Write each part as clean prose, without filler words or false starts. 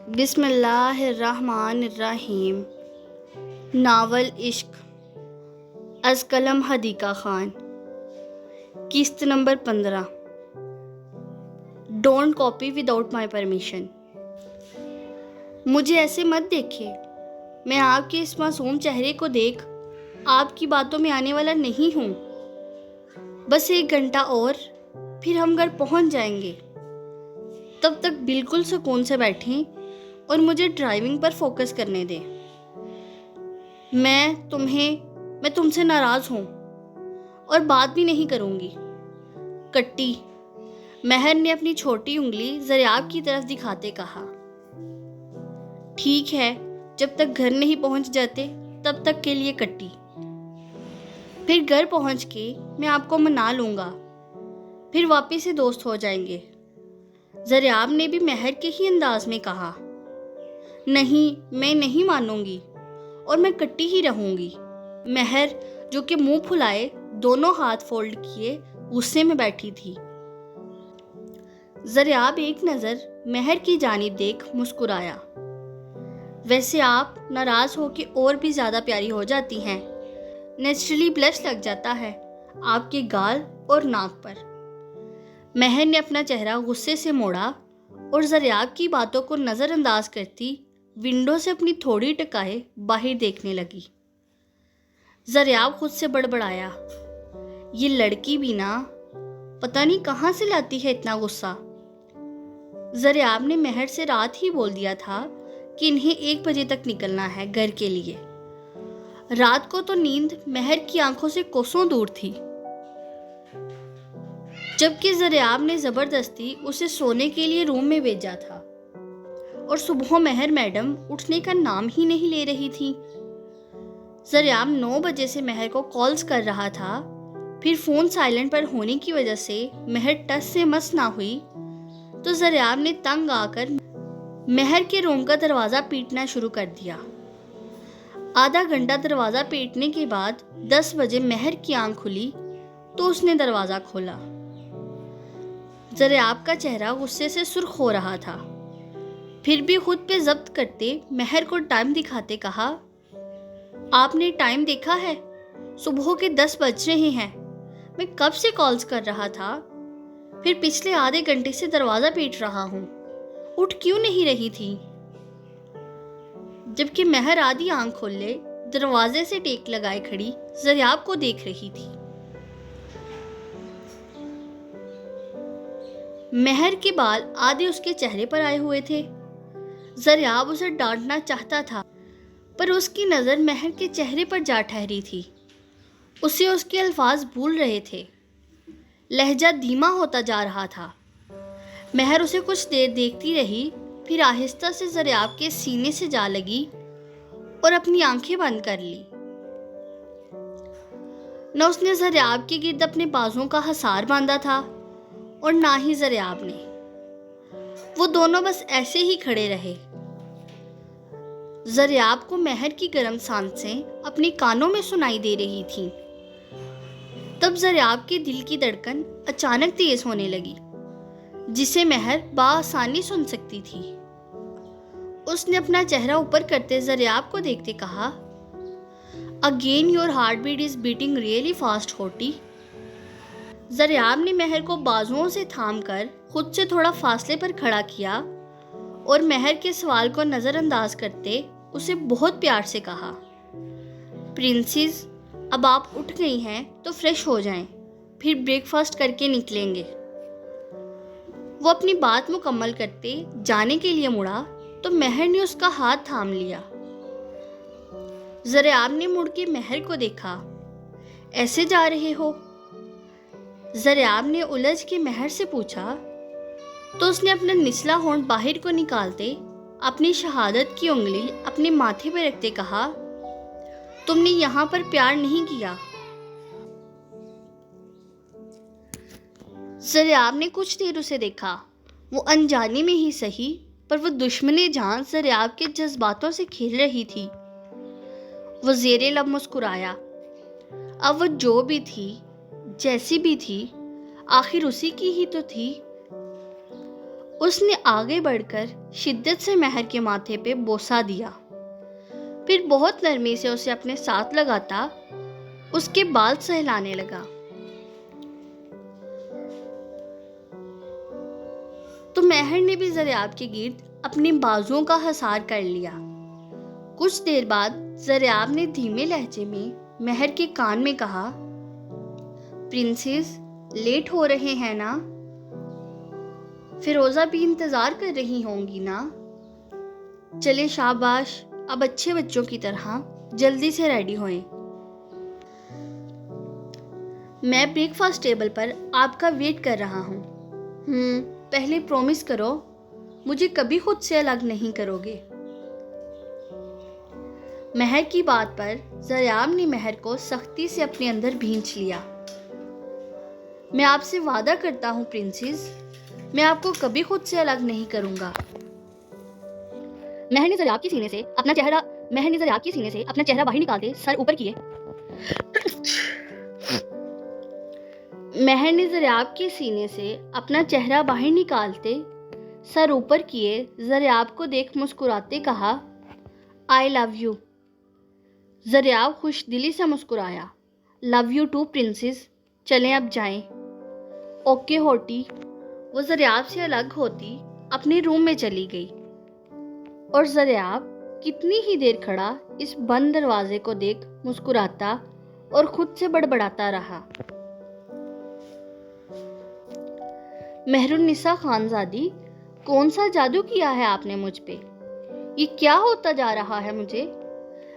بسم اللہ الرحمن الرحیم۔ ناول عشق از قلم حدیقہ خان، قسط number 15۔ Don't copy without my permission. مجھے ایسے مت دیکھے، میں آپ کے اس معصوم چہرے کو دیکھ آپ کی باتوں میں آنے والا نہیں ہوں۔ بس 1 گھنٹہ اور پھر ہم گھر پہنچ جائیں گے۔ تب تک بالکل سکون سے بیٹھیں اور مجھے ڈرائیونگ پر فوکس کرنے دیں۔ میں تم سے ناراض ہوں اور بات بھی نہیں کروں گی۔ کٹی، مہر نے اپنی چھوٹی انگلی زریاب کی طرف دکھاتے کہا۔ ٹھیک ہے، جب تک گھر نہیں پہنچ جاتے تب تک کے لیے کٹی۔ پھر گھر پہنچ کے میں آپ کو منا لوں گا، پھر واپس سے دوست ہو جائیں گے۔ زریاب نے بھی مہر کے ہی انداز میں کہا۔ نہیں، میں نہیں مانوں گی اور میں کٹی ہی رہوں گی۔ مہر جو کہ منہ پھلائے دونوں ہاتھ فولڈ کیے غصے میں بیٹھی تھی۔ زریاب ایک نظر مہر کی جانب دیکھ مسکرایا۔ ویسے آپ ناراض ہو کے اور بھی زیادہ پیاری ہو جاتی ہیں۔ نیچرلی بلش لگ جاتا ہے آپ کے گال اور ناک پر۔ مہر نے اپنا چہرہ غصے سے موڑا اور زریاب کی باتوں کو نظر انداز کرتی ونڈو سے اپنی تھوڑی ٹکائے باہر دیکھنے لگی۔ زریاب خود سے بڑبڑایا، یہ لڑکی بھی نا پتہ نہیں کہاں سے لاتی ہے اتنا غصہ۔ زریاب نے مہر سے رات ہی بول دیا تھا کہ انہیں 1 بجے تک نکلنا ہے گھر کے لیے۔ رات کو تو نیند مہر کی آنکھوں سے کوسوں دور تھی، جبکہ زریاب نے زبردستی اسے سونے کے لیے روم میں بھیجا تھا، اور صبح مہر میڈم اٹھنے کا نام ہی نہیں لے رہی تھی۔ زریاب 9 بجے سے مہر کو کالز کر رہا تھا، پھر فون سائلنٹ پر ہونے کی وجہ سے مہر ٹس سے مس نہ ہوئی تو زریاب نے تنگ آ کر مہر کے روم کا دروازہ پیٹنا شروع کر دیا۔ آدھا گھنٹہ دروازہ پیٹنے کے بعد 10 بجے مہر کی آنکھ کھلی تو اس نے دروازہ کھولا۔ زریاب کا چہرہ غصے سے سرخ ہو رہا تھا، پھر بھی خود پہ ضبط کرتے مہر کو ٹائم دکھاتے کہا، آپ نے ٹائم دیکھا ہے؟ صبح کے 10 بج رہے ہیں۔ میں کب سے کالز کر رہا تھا، پھر پچھلے آدھے گھنٹے سے دروازہ پیٹ رہا ہوں، اٹھ کیوں نہیں رہی تھی؟ جبکہ مہر آدھی آنکھ کھولے دروازے سے ٹیک لگائے کھڑی زریاب کو دیکھ رہی تھی۔ مہر کے بال آدھے اس کے چہرے پر آئے ہوئے تھے۔ زریاب اسے ڈانٹنا چاہتا تھا، پر اس کی نظر مہر کے چہرے پر جا ٹھہری تھی۔ اسے اس کے الفاظ بھول رہے تھے، لہجہ دھیما ہوتا جا رہا تھا۔ مہر اسے کچھ دیر دیکھتی رہی، پھر آہستہ سے زریاب کے سینے سے جا لگی اور اپنی آنکھیں بند کر لی۔ نہ اس نے زریاب کے گرد اپنے بازوؤں کا حصار باندھا تھا اور نہ ہی زریاب نے۔ وہ دونوں بس ایسے ہی کھڑے رہے۔ زریاب کو مہر کی گرم سانسیں اپنے کانوں میں سنائی دے رہی تھیں۔ تب زریاب کے دل کی دھڑکن اچانک تیز ہونے لگی، جسے مہر بآسانی سن سکتی تھی۔ اس نے اپنا چہرہ اوپر کرتے زریاب کو دیکھتے کہا، again your heart beat is beating really fast ہوٹی۔ زریاب نے مہر کو بازوؤں سے تھام کر خود سے تھوڑا فاصلے پر کھڑا کیا اور مہر کے سوال کو نظر انداز کرتے اسے بہت پیار سے کہا، پرنسس، اب آپ اٹھ گئی ہیں تو فریش ہو جائیں، پھر بریک فاسٹ کر کے نکلیں گے۔ وہ اپنی بات مکمل کرتے جانے کے لیے مڑا تو مہر نے اس کا ہاتھ تھام لیا۔ زریاب نے مڑ کے مہر کو دیکھا، ایسے جا رہے ہو؟ زریاب نے الجھ کے مہر سے پوچھا تو اس نے اپنا نچلا ہونٹ باہر کو نکالتے اپنی شہادت کی انگلی اپنے ماتھے پہ رکھتے کہا، تم نے یہاں پر پیار نہیں کیا۔ زریاب نے کچھ دیر اسے دیکھا، وہ انجانے میں ہی سہی پر وہ دشمنے جان زریاب کے جذباتوں سے کھیل رہی تھی۔ وہ زیر لب مسکرایا۔ اب وہ جو بھی تھی، جیسی بھی تھی، آخر اسی کی ہی تو تھی۔ اس نے آگے بڑھ کر شدت سے مہر کے ماتھے پہ بوسہ دیا، پھر بہت نرمی سے اسے اپنے ساتھ لگاتا اس کے بال سہلانے لگا۔ تو مہر نے بھی زریاب کے گرد اپنی بازوؤں کا حصار کر لیا۔ کچھ دیر بعد زریاب نے دھیمے لہجے میں مہر کے کان میں کہا، پرنسس لیٹ ہو رہے ہیں نا؟ فیروزہ بھی انتظار کر رہی ہوں گی نا؟ چلے شاباش، اب اچھے بچوں کی طرح جلدی سے ریڈی ہوئیں۔ میں بریک فاسٹ ٹیبل پر آپ کا ویٹ کر رہا ہوں۔ پہلے پرومس کرو مجھے کبھی خود سے الگ نہیں کرو گے۔ مہر کی بات پر زریاب نے مہر کو سختی سے اپنے اندر بھینچ لیا۔ میں آپ سے وعدہ کرتا ہوں پرنسس، میں آپ کو کبھی خود سے الگ نہیں کروں گا۔ مہر نے زریاب کے سینے سے اپنا چہرہ باہر نکالتے سر اوپر کیے۔ مہر نے زریاب کے سینے سے اپنا چہرہ باہر نکالتے سر اوپر کیے زریاب کو دیکھ مسکراتے کہا، آئی لو یو۔ زریاب خوش دلی سے مسکرایا، لو یو ٹو پرنسس، چلیں اب جائیں۔ اوکے ہوٹی۔ وہ زریاب سے الگ ہوتی اپنے روم میں چلی گئی اور زریاب کتنی ہی دیر کھڑا اس بند دروازے کو دیکھ مسکراتا اور خود سے بڑبڑاتا رہا۔ مہر النساء خانزادی، کون سا جادو کیا ہے آپ نے مجھ پہ؟ یہ کیا ہوتا جا رہا ہے مجھے؟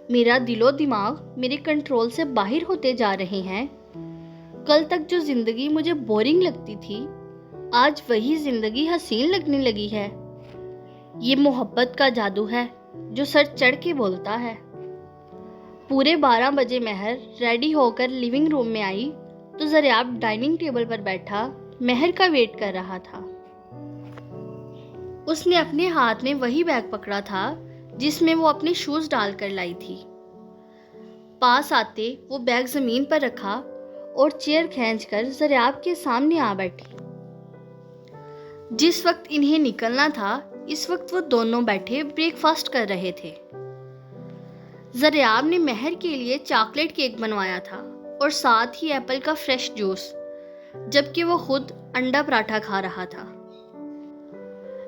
میرا دل و دماغ میرے کنٹرول سے باہر ہوتے جا رہے ہیں۔ کل تک جو زندگی مجھے بورنگ لگتی تھی، آج وہی زندگی حسین لگنے لگی ہے۔ یہ محبت کا جادو ہے جو سر چڑھ کے بولتا ہے۔ پورے 12 بجے مہر ریڈی ہو کر لیونگ روم میں آئی تو زریاب ڈائننگ ٹیبل پر بیٹھا مہر کا ویٹ کر رہا تھا۔ اس نے اپنے ہاتھ میں وہی بیگ پکڑا تھا جس میں وہ اپنے شوز ڈال کر لائی تھی۔ پاس آتے وہ بیگ زمین پر رکھا اور چیئر کھینچ کر زریاب کے سامنے آ بیٹھی۔ جس وقت انہیں نکلنا تھا اس وقت وہ دونوں بیٹھے بریک فاسٹ کر رہے تھے۔ زریاب نے مہر کے لیے چاکلیٹ کیک بنوایا تھا اور ساتھ ہی ایپل کا فریش جوس، جبکہ وہ خود انڈا پراٹھا کھا رہا تھا۔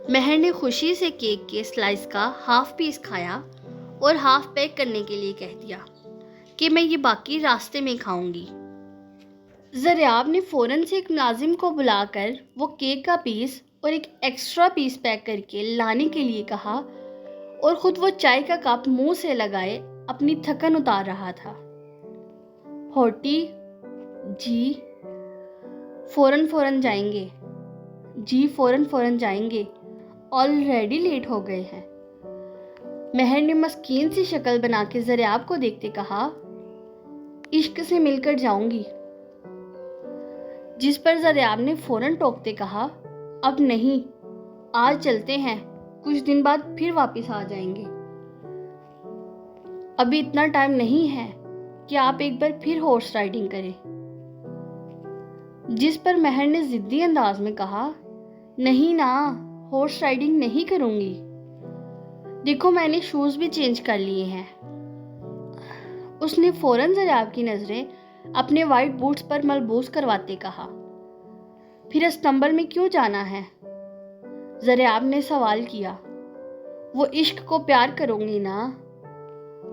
مہر نے خوشی سے کیک کے سلائس کا ہاف پیس کھایا اور ہاف پیک کرنے کے لیے کہہ دیا کہ میں یہ باقی راستے میں کھاؤں گی۔ زریاب نے فوراً سے ایک ملازم کو بلا کر وہ کیک کا پیس اور ایک ایکسٹرا پیس پیک کر کے لانے کے لیے کہا اور خود وہ چائے کا کپ منہ سے لگائے اپنی تھکن اتار رہا تھا۔ ہوٹی جی فوراً جائیں گے، جی فوراً جائیں گے، آلریڈی لیٹ ہو گئے ہیں۔ مہر نے مسکین سی شکل بنا کے زریاب کو دیکھتے کہا، عشق سے مل کر جاؤں گی۔ جس پر زریاب نے فوراً ٹوکتے کہا، اب نہیں، آج چلتے ہیں، کچھ دن بعد پھر واپس آ جائیں گے۔ ابھی اتنا ٹائم نہیں ہے کہ آپ ایک بار پھر ہارس رائڈنگ کریں۔ جس پر مہر نے ضدی انداز میں کہا، نہیں نا، ہارس رائڈنگ نہیں کروں گی، دیکھو میں نے شوز بھی چینج کر لیے ہیں۔ اس نے فوراً زریاب کی نظریں اپنے وائٹ بوٹس پر ملبوس کرواتے کہا، پھر استنبول میں کیوں جانا ہے؟ زریاب نے سوال کیا، وہ عشق کو پیار کروں گی نا؟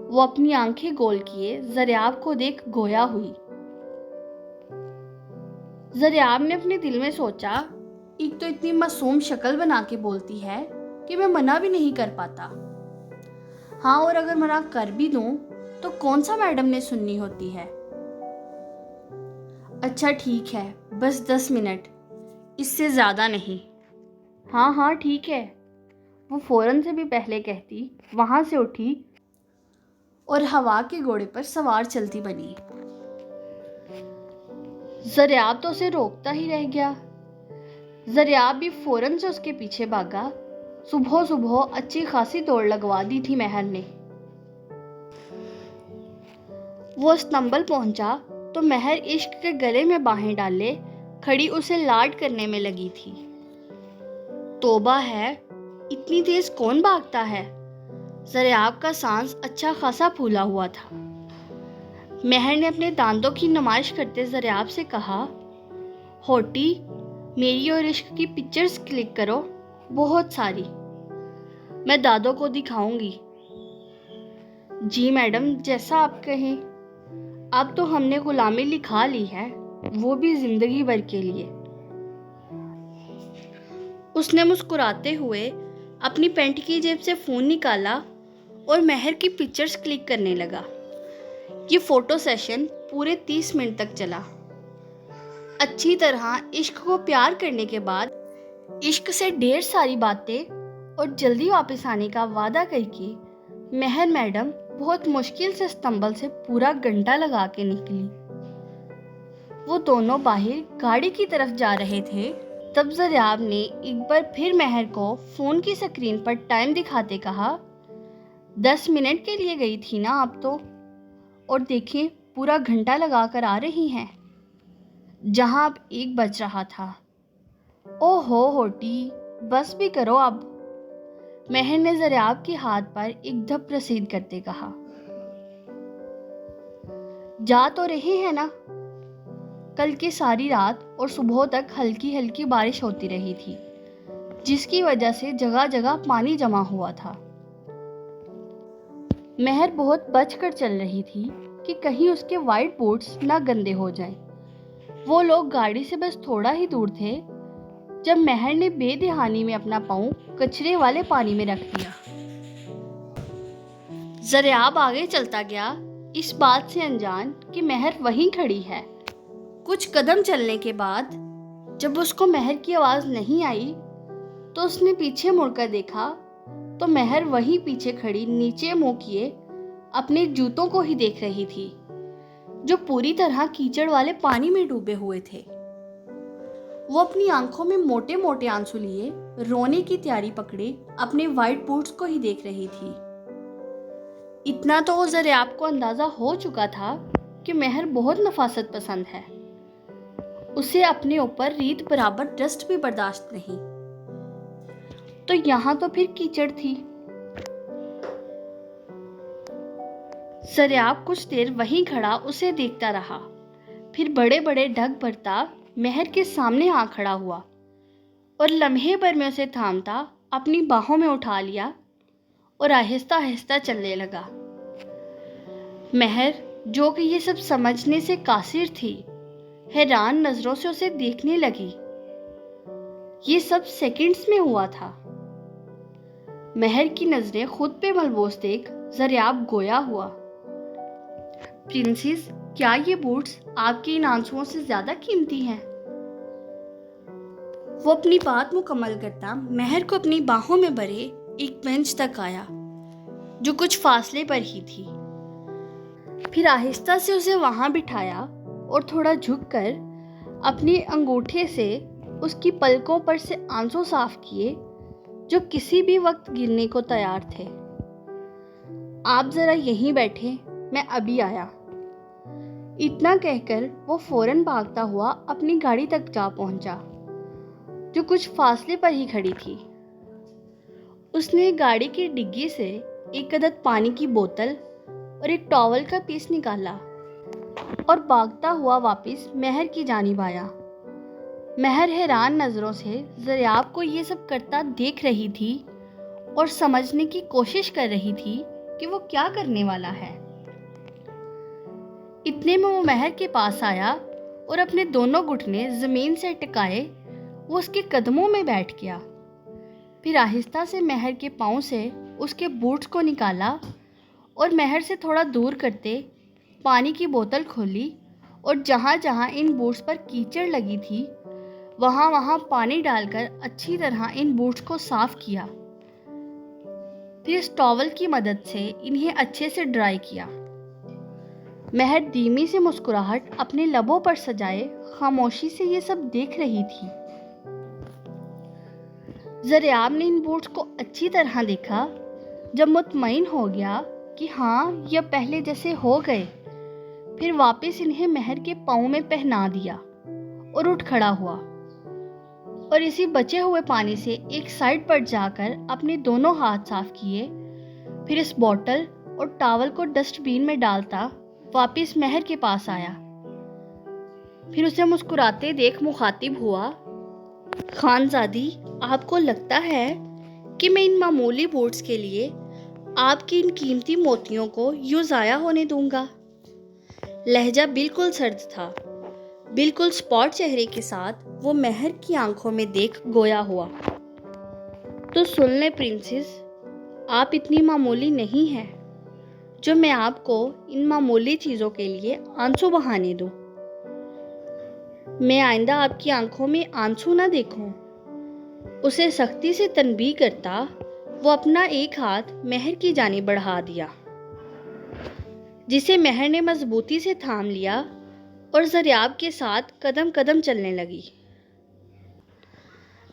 وہ اپنی آنکھیں گول کیے زریاب کو دیکھ گویا ہوئی۔ زریاب نے اپنے دل میں سوچا، ایک تو اتنی معصوم شکل بنا کے بولتی ہے کہ میں منع بھی نہیں کر پاتا۔ ہاں، اور اگر منع کر بھی دوں تو کون سا میڈم نے سننی ہوتی ہے؟ اچھا ٹھیک ہے، بس 10 منٹ، اس سے زیادہ نہیں۔ ہاں ٹھیک ہے، وہ فوراً سے بھی پہلے کہتی وہاں سے اٹھی اور ہوا کے گھوڑے پر سوار چلتی بنی۔ زریاب تو اسے روکتا ہی رہ گیا۔ زریاب بھی فوراً سے اس کے پیچھے بھاگا۔ صبح اچھی خاصی دوڑ لگوا دی تھی مہر نے۔ وہ استنبول پہنچا تو مہر عشق کے گلے میں باہیں ڈالے کھڑی اسے لاڈ کرنے میں لگی تھی۔ तौबा है, इतनी तेज कौन भागता है। ज़रियाब का सांस अच्छा खासा फूला हुआ था। महर ने अपने दांतों की नुमाइश करते ज़रियाब से कहा, होटी, मेरी और इश्क की पिक्चर्स क्लिक करो, बहुत सारी, मैं दादों को दिखाऊंगी। जी मैडम, जैसा आप कहें। अब तो हमने गुलामी लिखा ली है, वो भी जिंदगी भर के लिए। उसने मुस्कुराते हुए अपनी पैंट की जेब से फ़ोन निकाला और महर की पिक्चर्स क्लिक करने लगा। ये फ़ोटो सेशन पूरे 30 मिनट तक चला। अच्छी तरह इश्क को प्यार करने के बाद इश्क से ढेर सारी बातें और जल्दी वापस आने का वादा करके महर मैडम बहुत मुश्किल से इस्तांबुल से पूरा घंटा लगा के निकली। वो दोनों बाहर गाड़ी की तरफ जा रहे थे, तब ज़रियाब ने एक बार फिर महर को फ़ोन की स्क्रीन पर टाइम दिखाते कहा, 10 मिनट के लिए गई थी ना आप तो, और देखें पूरा घंटा लगा कर आ रही हैं, जहाँ अब 1 बज रहा था। ओहो होटी, बस भी करो अब, महर ने ज़रियाब के हाथ पर एक धप रसीद करते कहा। जा तो रहे हैं ना। कल की सारी रात और सुबह तक हल्की हल्की बारिश होती रही थी, जिसकी वजह से जगह जगह पानी जमा हुआ था। महर बहुत बच कर चल रही थी कि कहीं उसके वाइट बूट्स ना गंदे हो जाएं। वो लोग गाड़ी से बस थोड़ा ही दूर थे जब महर ने बेध्यानी में अपना पाँव कचरे वाले पानी में रख दिया। ज़रियाब आगे चलता गया, इस बात से अनजान कि महर वहीं खड़ी है। कुछ कदम चलने के बाद जब उसको महर की आवाज़ नहीं आई तो उसने पीछे मुड़कर देखा तो महर वहीं पीछे खड़ी नीचे मुंह किए अपने जूतों को ही देख रही थी, जो पूरी तरह कीचड़ वाले पानी में डूबे हुए थे। वो अपनी आंखों में मोटे मोटे आंसू लिए रोने की तैयारी पकड़े अपने वाइट बूट्स को ही देख रही थी। इतना तो ज़रियाब को अंदाज़ा हो चुका था कि महर बहुत नफासत पसंद है। उसे अपने ऊपर रीत बराबर डस्ट भी बर्दाश्त नहीं। तो यहाँ तो फिर कीचड़ थी। ज़रियाब कुछ देर वहीं खड़ा उसे देखता रहा, फिर बड़े बड़े ढक भरता महर के सामने आ खड़ा हुआ और लम्हे भर में उसे थामता अपनी बाहों में उठा लिया और आहिस्ता आहिस्ता चलने लगा। महर, जो कि ये सब समझने से कासिर थी, हैरान नजरों से उसे देखने लगी। ये सब सेकंड्स में हुआ था। महर की नजरें खुद पे मलबूस देख ज़रियाब गोया हुआ। प्रिंसेस, क्या ये बूट्स आपके इन आंसुओं से ज्यादा कीमती हैं? वो अपनी बात मुकम्मल करता महर को अपनी बाहों में भरे एक बेंच तक आया, जो कुछ फासले पर ही थी। फिर आहिस्ता से उसे वहां बिठाया और थोड़ा झुककर अपने अंगूठे से उसकी पलकों पर से आंसू साफ किए, जो किसी भी वक्त गिरने को तैयार थे। आप जरा यहीं बैठे, मैं अभी आया। इतना कहकर वो फौरन भागता हुआ अपनी गाड़ी तक जा पहुंचा, जो कुछ फासले पर ही खड़ी थी। उसने गाड़ी की डिग्गी से एक अदद पानी की बोतल और एक टॉवल का पीस निकाला और भागता हुआ वापस महर की जानिब आया। महर हैरान नज़रों से ज़रियाब को ये सब करता देख रही थी और समझने की कोशिश कर रही थी कि वो क्या करने वाला है। इतने में वो महर के पास आया और अपने दोनों घुटने ज़मीन से टिकाए वो उसके कदमों में बैठ गया। फिर आहिस्ता से महर के पाँव से उसके बूट्स को निकाला और महर से थोड़ा दूर करते पानी की बोतल खोली और जहाँ जहाँ इन बूट्स पर कीचड़ लगी थी वहाँ वहाँ पानी डालकर अच्छी तरह इन बूट्स को साफ किया। फिर इस टॉवल की मदद से इन्हें अच्छे से ड्राई किया। महर धीमी से मुस्कुराहट अपने लबों पर सजाए खामोशी से ये सब देख रही थी। ज़रियाब ने इन बूट्स को अच्छी तरह देखा। जब मुतमईन हो गया कि हाँ यह पहले जैसे हो गए, फिर वापस इन्हें महर के पाँव में पहना दिया और उठ खड़ा हुआ। और इसी बचे हुए पानी से एक साइड पर जाकर अपने दोनों हाथ साफ किए। फिर इस बॉटल और टॉवल को डस्टबिन में डालता वापस महर के पास आया। फिर उसे मुस्कुराते देख मुखातिब हुआ, खानजादी, आपको लगता है कि मैं इन मामूली बूट्स के लिए आपकी इन कीमती मोतियों को यूं ज़ाया होने दूंगा? लहजा बिल्कुल सर्द था। बिल्कुल स्पॉट चेहरे के साथ वो महर की आंखों में देख गोया हुआ। तो सुन ले प्रिंसेस, आप इतनी मामूली नहीं हैं जो मैं आपको इन मामूली चीज़ों के लिए आंसू बहाने दूं। मैं आइंदा आपकी आंखों में आंसू ना देखूं। उसे सख्ती से तनबीह करता वो अपना एक हाथ महर की जानिब बढ़ा दिया, जिसे महर ने मजबूती से थाम लिया और ज़रियाब के साथ कदम कदम चलने लगी।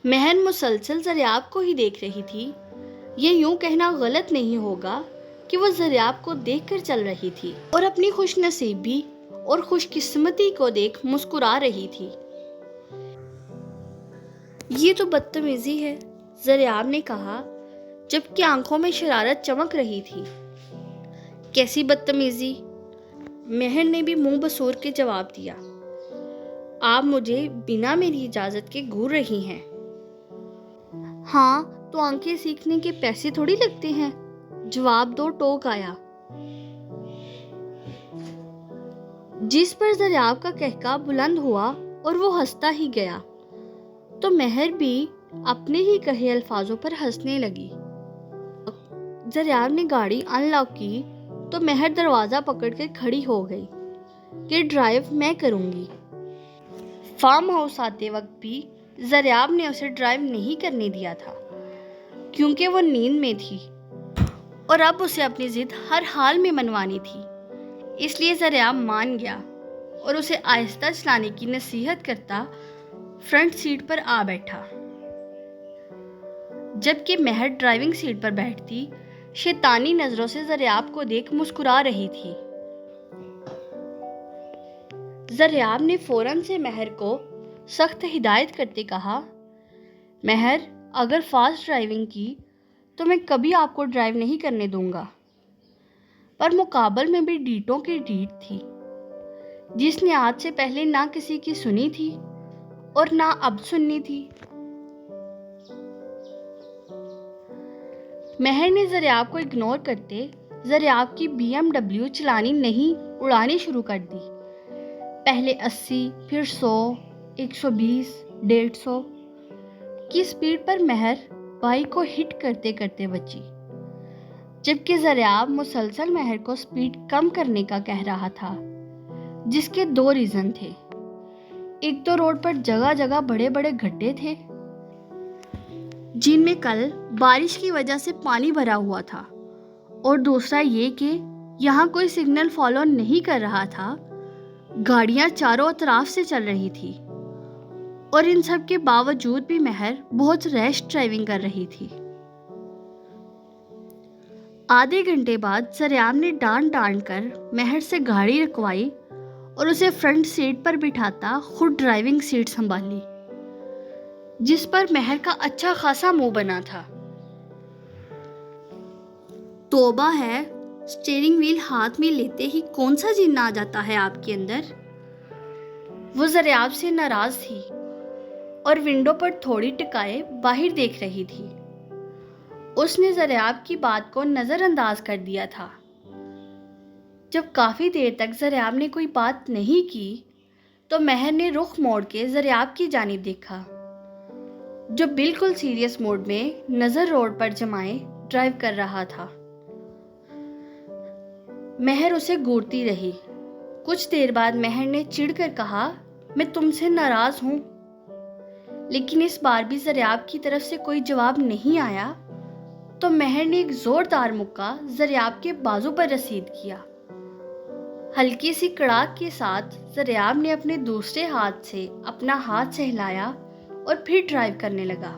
महर मुसलसल ज़रियाब को ही देख रही थी। ये यूं कहना गलत नहीं होगा कि वो ज़रियाब को देखकर चल रही थी और अपनी खुशनसीबी और खुशकिस्मती को देख मुस्कुरा रही थी। ये तो बदतमीजी है, ज़रियाब ने कहा, जबकि आंखों में शरारत चमक रही थी। कैसी बदतमीजी? महर ने भी मुंह बसूर के जवाब दिया, आप मुझे बिना मेरी इजाजत के घूर रही हैं। हाँ, तो आंखें सीखने के पैसे थोड़ी लगते हैं, जवाब दो, टोक आया। जिस पर ज़रियाब का कहका बुलंद हुआ और वो हंसता ही गया, तो महर भी अपने ही कहे अल्फाजों पर हंसने लगी। ज़रियाब ने गाड़ी अनलॉक की तो महर दरवाज़ा पकड़कर खड़ी हो गई कि ड्राइव मैं करूँगी। फार्म हाउस आते वक्त भी ज़रियाब ने उसे ड्राइव नहीं करने दिया था, क्योंकि वो नींद में थी और अब उसे अपनी ज़िद हर हाल में मनवानी थी। इसलिए ज़रियाब मान गया और उसे आहिस्ता चलाने की नसीहत करता फ्रंट सीट पर आ बैठा, जबकि महर ड्राइविंग सीट पर बैठती शैतानी नजरों से ज़रियाब को देख मुस्कुरा रही थी। ज़रियाब ने फौरन से महर को सख्त हिदायत करते कहा, महर, अगर फास्ट ड्राइविंग की तो मैं कभी आपको ड्राइव नहीं करने दूंगा। पर मुकाबल में भी डीटों की डीट थी, जिसने आज से पहले ना किसी की सुनी थी और ना अब सुननी थी। महर ने ज़रियाब को इग्नोर करते ज़रियाब की BMW चलानी नहीं उड़ानी शुरू कर दी। पहले 80, फिर 100, 120, 150 की स्पीड पर महर बाइक को हिट करते करते बची, जबकि ज़रियाब मुसलसल महर को स्पीड कम करने का कह रहा था, जिसके दो रीज़न थे। एक तो रोड पर जगह जगह बड़े बड़े गड्ढे थे, जिनमें कल बारिश की वजह से पानी भरा हुआ था, और दूसरा ये कि यहाँ कोई सिग्नल फॉलो नहीं कर रहा था। गाड़ियाँ चारों तरफ से चल रही थी और इन सब के बावजूद भी महर बहुत रैश ड्राइविंग कर रही थी। आधे घंटे बाद ज़रियाब ने डांट कर महर से गाड़ी रखवाई और उसे फ्रंट सीट पर बिठाता खुद ड्राइविंग सीट संभाली, जिस पर महर का अच्छा खासा मुंह बना था। तौबा है, स्टीयरिंग व्हील हाथ में लेते ही कौन सा जिन्न आ जाता है आपके अंदर। वो ज़रियाब से नाराज थी और विंडो पर थोड़ी टिकाए बाहर देख रही थी। उसने ज़रियाब की बात को नज़रअंदाज कर दिया था। जब काफ़ी देर तक ज़रियाब ने कोई बात नहीं की तो महर ने रुख मोड़ के ज़रियाब की जानिब देखा, जो बिल्कुल सीरियस मोड में नज़र रोड पर जमाए ड्राइव कर रहा था। महर उसे घूरती रही। कुछ देर बाद महर ने चिढ़कर कहा, मैं तुमसे नाराज़ हूँ। लेकिन इस बार भी ज़रियाब की तरफ से कोई जवाब नहीं आया, तो महर ने एक ज़ोरदार मुक्का ज़रियाब के बाजू पर रसीद किया। हल्की सी कड़ाक के साथ ज़रियाब ने अपने दूसरे हाथ से अपना हाथ सहलाया और फिर ड्राइव करने लगा।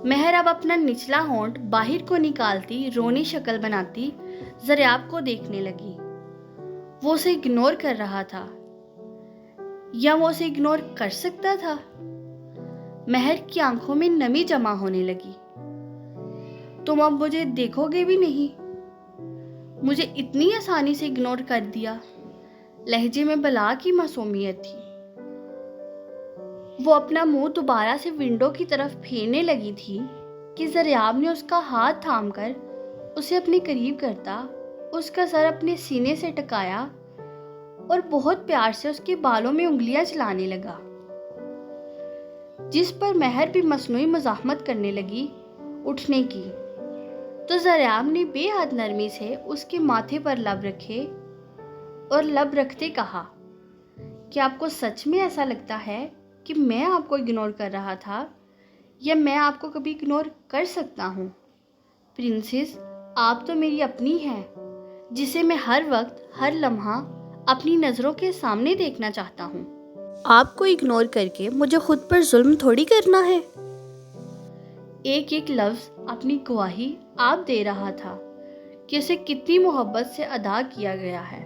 महर अब अपना निचला होंठ बाहर को निकालती रोनी शक्ल बनाती ज़रियाब को देखने लगी। वो उसे इग्नोर कर रहा था, या वो उसे इग्नोर कर सकता था? महर की आंखों में नमी जमा होने लगी। तुम अब मुझे देखोगे भी नहीं? मुझे इतनी आसानी से इग्नोर कर दिया। लहजे में बला की मासूमियत थी। वो अपना मुंह दोबारा से विंडो की तरफ फेरने लगी थी कि ज़रियाब ने उसका हाथ थामकर उसे अपने करीब करता, उसका सर अपने सीने से टकाया और बहुत प्यार से उसके बालों में उंगलियां चलाने लगा, जिस पर महर भी मसनूई मज़ाहमत करने लगी उठने की। तो ज़रियाब ने बेहद नरमी से उसके माथे पर लब रखे और लब रखते कहा कि आपको सच में ऐसा लगता है कि मैं आपको इग्नोर कर रहा था, या मैं आपको कभी इग्नोर कर सकता हूँ? प्रिंसेस, आप तो मेरी अपनी हैं, जिसे मैं हर वक्त हर लम्हा अपनी नज़रों के सामने देखना चाहता हूँ। आपको इग्नोर करके मुझे खुद पर जुल्म थोड़ी करना है। एक एक लफ्ज़ अपनी गवाही आप दे रहा था कि उसे कितनी मोहब्बत से अदा किया गया है।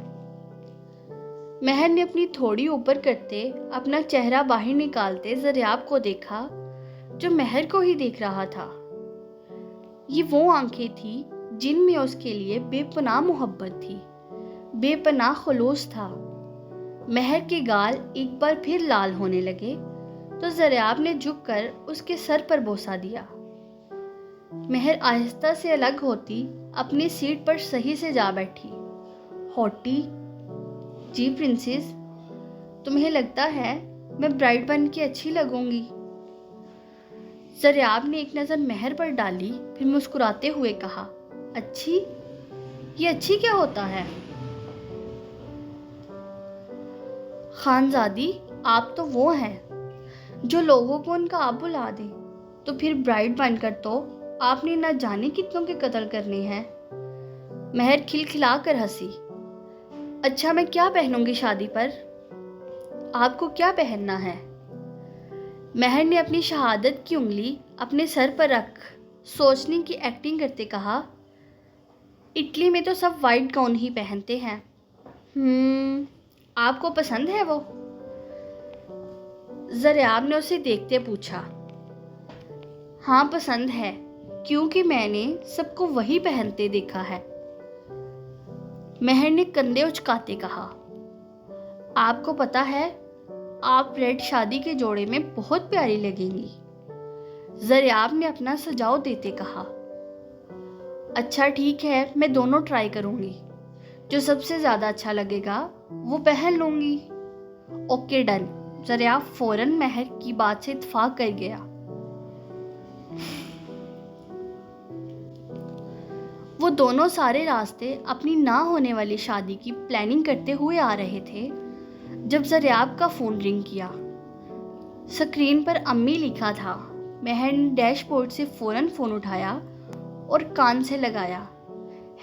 महर ने अपनी थोड़ी ऊपर करते अपना चेहरा बाहर निकालते ज़रियाब को देखा, जो महर को ही देख रहा था। ये वो आंखें थी जिनमें उसके लिए बेपनाह मोहब्बत थी, बेपनाह खुलूस था। महर के गाल एक बार फिर लाल होने लगे तो ज़रियाब ने झुककर उसके सर पर बोसा दिया। महर आहिस्ता से अलग होती अपनी सीट पर सही से जा बैठी। होटी, जी प्रिंसेस, तुम्हें लगता है मैं ब्राइड बन के अच्छी लगूंगी? ज़रियाब ने एक नज़र महर पर डाली, फिर मुस्कुराते हुए कहा, अच्छी? ये अच्छी क्या होता है? खानजादी, आप तो वो हैं जो लोगों को उनका आप बुला दे, तो फिर ब्राइड बनकर तो आपने न जाने कितनों के कत्ल करने हैं। महर खिलखिला कर हंसी। अच्छा, मैं क्या पहनूंगी शादी पर? आपको क्या पहनना है? महर ने अपनी शहादत की उंगली अपने सर पर रख सोचने की एक्टिंग करते कहा, इटली में तो सब वाइट गाउन ही पहनते हैं। आपको पसंद है वो? ज़रियाब ने उसे देखते पूछा। हाँ, पसंद है, क्योंकि मैंने सबको वही पहनते देखा है। महर ने कंधे उचकाते कहा, आपको पता है, आप रेड शादी के जोड़े में बहुत प्यारी लगेंगी। ज़रियाब ने अपना सुझाव देते कहा, अच्छा ठीक है, मैं दोनों ट्राई करूँगी, जो सबसे ज़्यादा अच्छा लगेगा वो पहन लूँगी। Okay done. ज़रियाब फौरन महर की बात से इत्तेफाक कर गया। वो दोनों सारे रास्ते अपनी ना होने वाली शादी की प्लानिंग करते हुए आ रहे थे जब ज़रियाब का फ़ोन रिंग किया। स्क्रीन पर अम्मी लिखा था। महर ने डैशबोर्ड से फ़ौरन फ़ोन उठाया और कान से लगाया।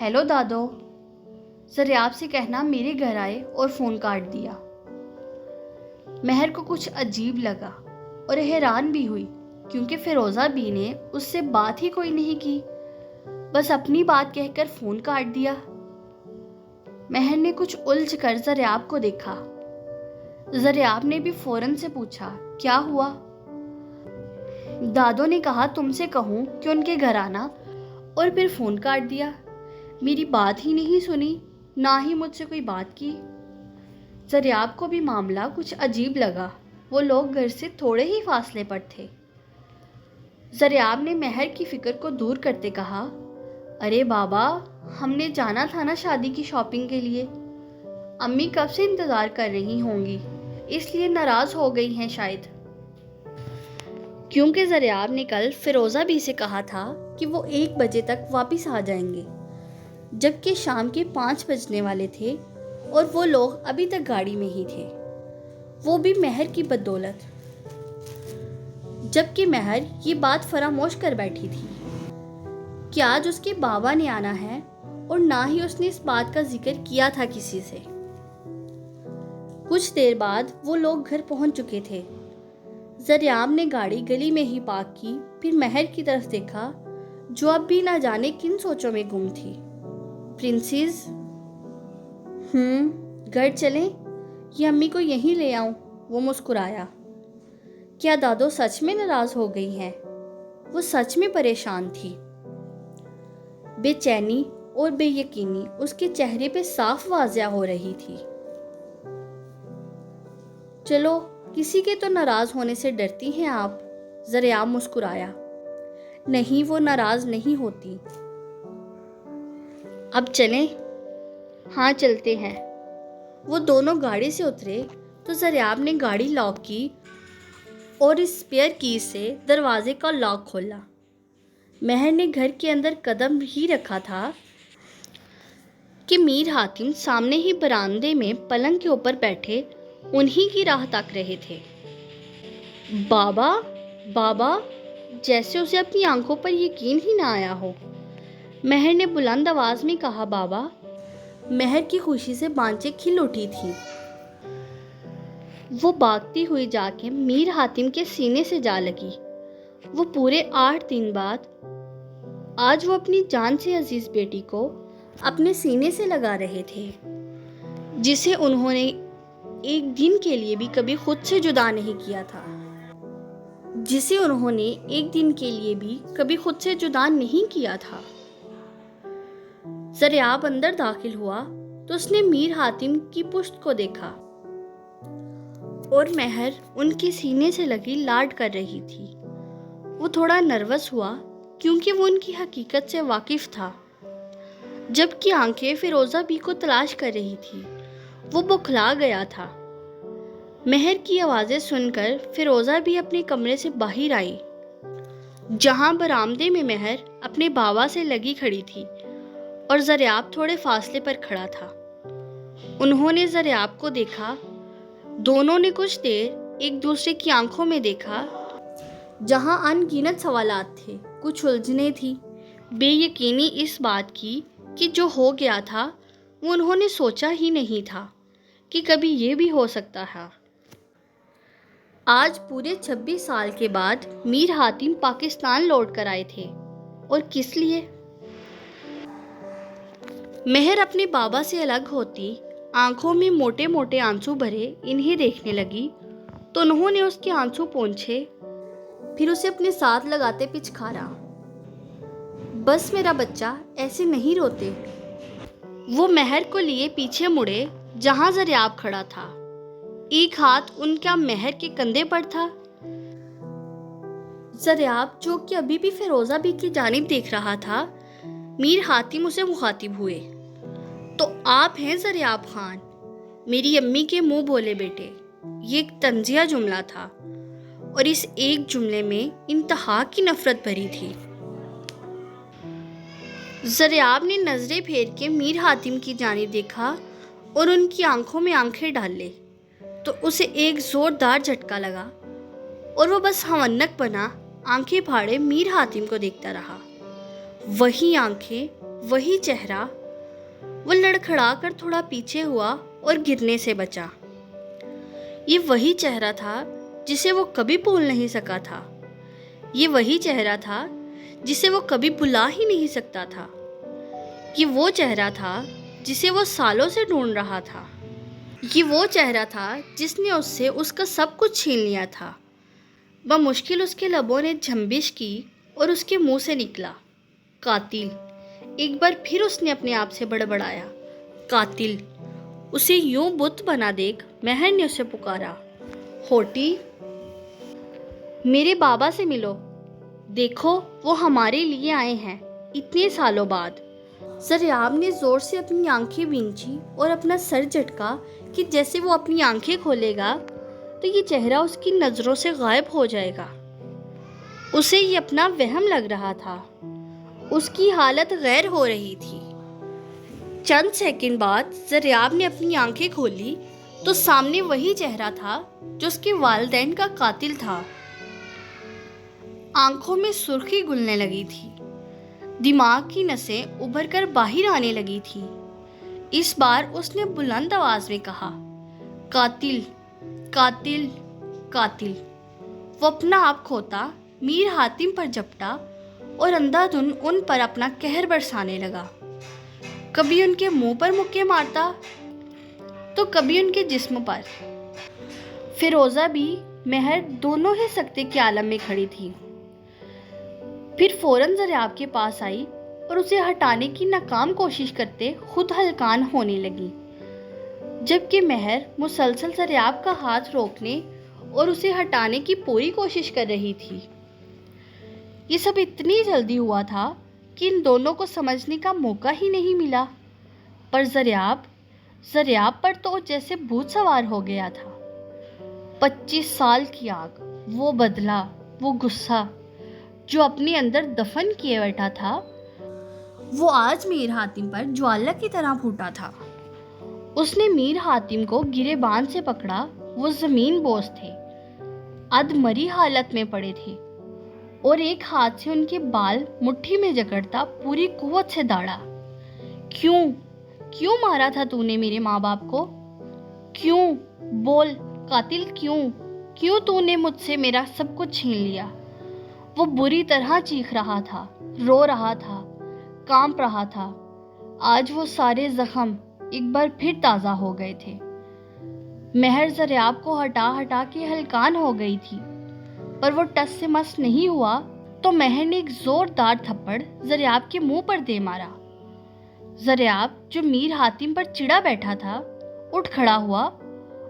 हेलो दादो, ज़रियाब से कहना मेरे घर आए, और फ़ोन काट दिया। महर को कुछ अजीब लगा और हैरान भी हुई, क्योंकि फ़िरोज़ा बी ने उससे बात ही कोई नहीं की, बस अपनी बात कहकर फ़ोन काट दिया। महर ने कुछ उलझ कर ज़रियाब को देखा। ज़रियाब ने भी फ़ौरन से पूछा, क्या हुआ? दादो ने कहा तुमसे कहूँ कि उनके घर आना, और फिर फ़ोन काट दिया। मेरी बात ही नहीं सुनी, ना ही मुझसे कोई बात की। ज़रियाब को भी मामला कुछ अजीब लगा। वो लोग घर से थोड़े ही फासले पर थे। ज़रियाब ने महर की फ़िक्र को दूर करते कहा, अरे बाबा, हमने जाना था ना शादी की शॉपिंग के लिए। अम्मी कब से इंतज़ार कर रही होंगी, इसलिए नाराज़ हो गई हैं शायद। क्योंकि ज़रियाब ने कल फ़िरोज़ा भी से कहा था कि वो 1 बजे तक वापस आ जाएंगे, जबकि शाम के 5 बजने वाले थे और वो लोग अभी तक गाड़ी में ही थे, वो भी महर की बदौलत। जबकि महर ये बात फरामोश कर बैठी थी कि आज उसके बाबा ने आना है, और ना ही उसने इस बात का जिक्र किया था किसी से। कुछ देर बाद वो लोग घर पहुंच चुके थे। ज़रियाब ने गाड़ी गली में ही पार्क की, फिर महर की तरफ देखा, जो अब भी ना जाने किन सोचों में गुम थी। प्रिंसेस, घर चलें या अम्मी को यहीं ले आऊं? वो मुस्कुराया। کیا دادو سچ میں ناراض ہو گئی ہیں؟ وہ سچ میں پریشان تھی۔ بے چینی اور بے یقینی اس کے چہرے پہ صاف واضح ہو رہی تھی۔ چلو، کسی کے تو ناراض ہونے سے ڈرتی ہیں آپ؟ ذریعہ مسکرایا۔ نہیں، وہ ناراض نہیں ہوتی۔ اب چلیں؟ ہاں، چلتے ہیں۔ وہ دونوں گاڑی سے اترے تو ذریعہ نے گاڑی لاک کی اور اسپیئر کی سے دروازے کا لاک کھولا۔ مہر نے گھر کے اندر قدم ہی رکھا تھا کہ میر حاتم سامنے ہی برآمدے میں پلنگ کے اوپر بیٹھے انہی کی راہ تاک رہے تھے۔ بابا، بابا، جیسے اسے اپنی آنکھوں پر یقین ہی نہ آیا ہو۔ مہر نے بلند آواز میں کہا، بابا۔ مہر کی خوشی سے بانچیں کھل اٹھی تھیں۔ وہ بھاگتی ہوئی جا کے میر حاتم کے سینے سے جا لگی۔ وہ پورے 8 دن بعد آج وہ اپنی جان سے عزیز بیٹی کو اپنے سینے سے لگا رہے تھے، جسے انہوں نے ایک دن کے لیے بھی کبھی خود سے جدا نہیں کیا تھا۔ جسے انہوں نے ایک دن کے لیے بھی کبھی خود سے جدا نہیں کیا تھا۔ ذریعہ اندر داخل ہوا تو اس نے میر حاتم کی پشت کو دیکھا اور مہر ان کے سینے سے لگی لاڈ کر رہی تھی۔ وہ تھوڑا نروس ہوا کیونکہ وہ ان کی حقیقت سے واقف تھا، جبکہ آنکھیں فیروزہ بی کو تلاش کر رہی تھی۔ وہ بوکھلا گیا تھا۔ مہر کی آوازیں سن کر فیروزہ بھی اپنے کمرے سے باہر آئی، جہاں برآمدے میں مہر اپنے بابا سے لگی کھڑی تھی اور ذریعہ تھوڑے فاصلے پر کھڑا تھا۔ انہوں نے ذریعہ کو دیکھا۔ دونوں نے کچھ دیر ایک دوسرے کی آنکھوں میں دیکھا، جہاں ان گنت سوالات تھے، کچھ الجھنیں تھی، بے یقینی اس بات کی کہ جو ہو گیا تھا وہ انہوں نے سوچا ہی نہیں تھا کہ کبھی یہ بھی ہو سکتا ہے۔ آج پورے 26 سال کے بعد میر حاتم پاکستان لوٹ کر آئے تھے، اور کس لیے؟ مہر اپنے بابا سے الگ ہوتی آنکھوں میں موٹے موٹے آنسو بھرے انہیں دیکھنے لگی تو انہوں نے اس کے آنسو پونچھے، پھر اسے اپنے ساتھ لگاتے پچکارا۔ بس میرا بچہ، ایسے نہیں روتے۔ وہ مہر کو لیے پیچھے مڑے جہاں ذریعہ کھڑا تھا۔ ایک ہاتھ ان کا مہر کے کندھے پر تھا۔ ذریعہ جو کہ ابھی بھی فیروزہ بی کی جانب دیکھ رہا تھا، میر حاتم اسے مخاطب ہوئے۔ تو آپ ہیں ذریعہ خان، میری امی کے منہ بولے بیٹے۔ یہ ایک طنزیہ جملہ تھا اور اس ایک جملے میں انتہا کی نفرت بھری تھی۔ ذریعہ نے نظریں پھیر کے میر حاتم کی جانب دیکھا اور ان کی آنکھوں میں آنکھیں ڈال لے تو اسے ایک زوردار جھٹکا لگا اور وہ بس ہونک بنا آنکھیں پھاڑے میر حاتم کو دیکھتا رہا۔ وہی آنکھیں، وہی چہرہ۔ وہ لڑکھڑا کر تھوڑا پیچھے ہوا اور گرنے سے بچا۔ یہ وہی چہرہ تھا جسے وہ کبھی بھول نہیں سکا تھا۔ یہ وہی چہرہ تھا جسے وہ کبھی بھلا ہی نہیں سکتا تھا۔ یہ وہ چہرہ تھا جسے وہ سالوں سے ڈھونڈ رہا تھا۔ یہ وہ چہرہ تھا جس نے اس سے اس کا سب کچھ چھین لیا تھا۔ بمشکل اس کے لبوں نے جھنبش کی اور اس کے منہ سے نکلا، قاتل۔ ایک بار پھر اس نے اپنے آپ سے بڑبڑایا، قاتل۔ اسے یوں بت بنا دیکھ مہر نے اسے پکارا، ہوٹی، میرے بابا سے ملو۔ دیکھو، وہ ہمارے لیے آئے ہیں اتنے سالوں بعد۔ ذریعہ نے زور سے اپنی آنکھیں بھینچی اور اپنا سر جھٹکا کہ جیسے وہ اپنی آنکھیں کھولے گا تو یہ چہرہ اس کی نظروں سے غائب ہو جائے گا۔ اسے یہ اپنا وہم لگ رہا تھا۔ اس کی حالت غیر ہو رہی تھی۔ چند سیکنڈ بعد ذریعہ نے اپنی آنکھیں کھولی تو سامنے وہی چہرہ تھا جو اس کے والدین کا قاتل تھا۔ آنکھوں میں سرخی گھلنے لگی تھی، دماغ کی نسیں ابھر کر باہر آنے لگی تھیں۔ اس بار اس نے بلند آواز میں کہا، قاتل، قاتل، قاتل۔ وہ اپنا آپ کھوتا میر حاتم پر جھپٹا اور اندھا دھن ان پر اپنا قہر برسانے لگا۔ کبھی ان کے منہ پر مکے مارتا تو کبھی ان کے جسم پر۔ فیروزہ بھی مہر دونوں ہی سکتے کے عالم میں کھڑی تھی۔ پھر فوراً زریاب کے پاس آئی اور اسے ہٹانے کی ناکام کوشش کرتے خود ہلکان ہونے لگی، جبکہ مہر مسلسل زریاب کا ہاتھ روکنے اور اسے ہٹانے کی پوری کوشش کر رہی تھی۔ یہ سب اتنی جلدی ہوا تھا کہ ان دونوں کو سمجھنے کا موقع ہی نہیں ملا، پر زریاب پر تو جیسے بھوت سوار ہو گیا تھا۔ 25 سال کی آگ، وہ بدلہ، وہ غصہ جو اپنے اندر دفن کیے بیٹھا تھا، وہ آج میر حاتم پر جوالا کی طرح پھوٹا تھا۔ اس نے میر حاتم کو گریبان سے پکڑا، وہ زمین بوس تھے، ادمری حالت میں پڑے تھے، اور ایک ہاتھ سے ان کے بال مٹھی میں جکڑتا پوری قوت سے داڑا۔ کیوں مارا تھا تو نے میرے ماں باپ کو؟ کیوں؟ بول قاتل، کیوں تو نے مجھ سے میرا سب کچھ چھین لیا؟ وہ بری طرح چیخ رہا تھا، رو رہا تھا، کانپ رہا تھا۔ آج وہ سارے زخم ایک بار پھر تازہ ہو گئے تھے۔ مہر زریاب کو ہٹا کے ہلکان ہو گئی تھی، پر وہ ٹس سے مس نہیں ہوا تو مہر نے ایک زوردار تھپڑ زریاب کے منہ پر دے مارا۔ زریاب جو میر حاتم پر چڑا بیٹھا تھا اٹھ کھڑا ہوا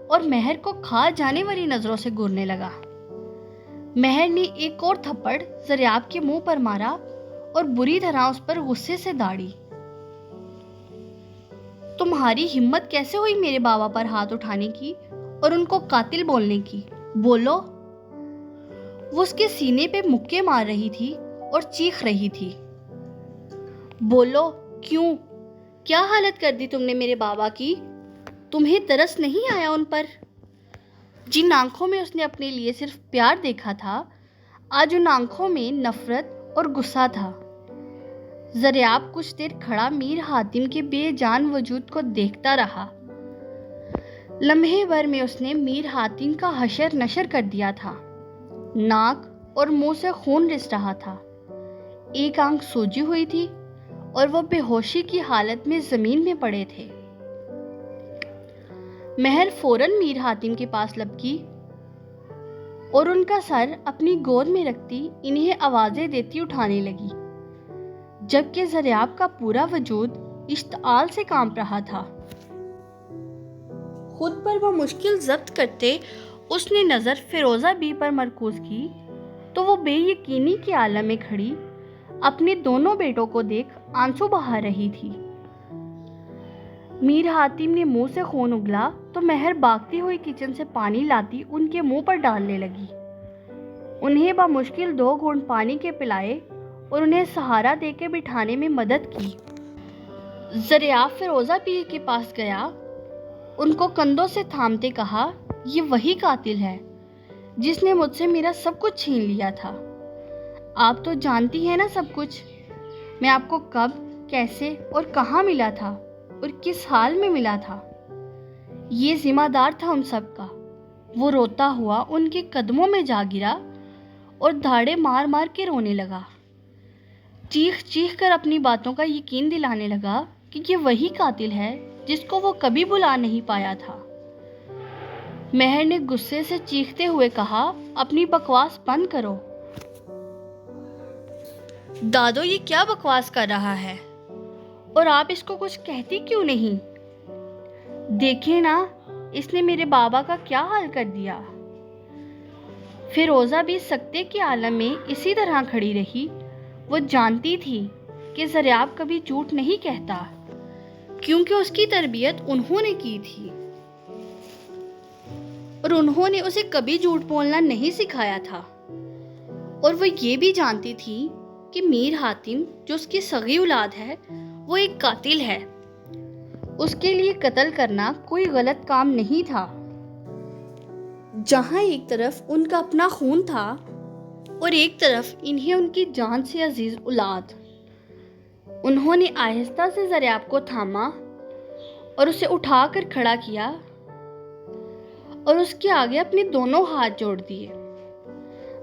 اور مہر کو کھا جانے والی نظروں سے گورنے لگا۔ مہر نے ایک اور تھپڑ زریاب کے منہ پر مارا اور بری طرح اس پر غصے سے داڑی۔ تمہاری ہمت کیسے ہوئی میرے بابا پر ہاتھ اٹھانے کی اور ان کو قاتل بولنے کی؟ بولو۔ وہ اس کے سینے پہ مکے مار رہی تھی اور چیخ رہی تھی۔ بولو، کیوں؟ کیا حالت کر دی تم نے میرے بابا کی؟ تمہیں ترس نہیں آیا ان پر؟ جن آنکھوں میں اس نے اپنے لیے صرف پیار دیکھا تھا، آج ان آنکھوں میں نفرت اور غصہ تھا۔ زریاب کچھ دیر کھڑا میر حاتم کے بے جان وجود کو دیکھتا رہا۔ لمحے بھر میں اس نے میر حاتم کا حشر نشر کر دیا تھا۔ ناک اور منہ سے خون رس رہا تھا، ایک آنکھ سوجی ہوئی تھی اور وہ بے ہوشی کی حالت میں زمین میں پڑے تھے۔ مہر فوراً میر حاتم کے پاس لپکی اور ان کا سر اپنی گود میں رکھتی انہیں آوازیں دیتی اٹھانے لگی، جبکہ زریاب کا پورا وجود اشتعال سے کانپ رہا تھا۔ خود پر وہ مشکل ضبط کرتے اس نے نظر فیروزہ بی پر مرکوز کی تو وہ بے یقینی کے عالم میں کھڑی اپنے دونوں بیٹوں کو دیکھ آنسو بہا رہی تھی۔ میر حاتم نے منہ سے خون اگلا تو مہر بھاگتی ہوئی کچن سے پانی لاتی ان کے منہ پر ڈالنے لگی، انہیں بمشکل 2 گھونٹ پانی کے پلائے اور انہیں سہارا دے کے بٹھانے میں مدد کی۔ زریاب فیروزہ پیر کے پاس گیا، ان کو کندھوں سے تھامتے کہا، یہ وہی قاتل ہے جس نے مجھ سے میرا سب کچھ چھین لیا تھا۔ آپ تو جانتی ہیں نا سب کچھ، میں آپ کو کب، کیسے اور کہاں ملا تھا اور کس حال میں ملا تھا۔ یہ ذمہ دار تھا ان سب کا۔ وہ روتا ہوا ان کے قدموں میں جا گرا اور دھاڑے مار مار کے رونے لگا، چیخ چیخ کر اپنی باتوں کا یقین دلانے لگا کہ یہ وہی قاتل ہے جس کو وہ کبھی بھلا نہیں پایا تھا۔ مہر نے غصے سے چیختے ہوئے کہا، اپنی بکواس بند کرو۔ دادو یہ کیا بکواس کر رہا ہے اور آپ اس کو کچھ کہتی کیوں نہیں؟ دیکھیں نا اس نے میرے بابا کا کیا حال کر دیا۔ فیروزہ بھی سکتے کے عالم میں اسی طرح کھڑی رہی۔ وہ جانتی تھی کہ زریاب کبھی جھوٹ نہیں کہتا، کیونکہ اس کی تربیت انہوں نے کی تھی اور انہوں نے اسے کبھی جھوٹ بولنا نہیں سکھایا تھا۔ اور وہ یہ بھی جانتی تھی کہ میر حاتم جو اس کی صغیر اولاد ہے وہ ایک قاتل ہے، اس کے لیے قتل کرنا کوئی غلط کام نہیں تھا۔ جہاں ایک طرف ان کا اپنا خون تھا اور ایک طرف انہیں ان کی جان سے عزیز اولاد۔ انہوں نے آہستہ سے زریاب کو تھاما اور اسے اٹھا کر کھڑا کیا اور اس کے آگے اپنے دونوں ہاتھ جوڑ دیے۔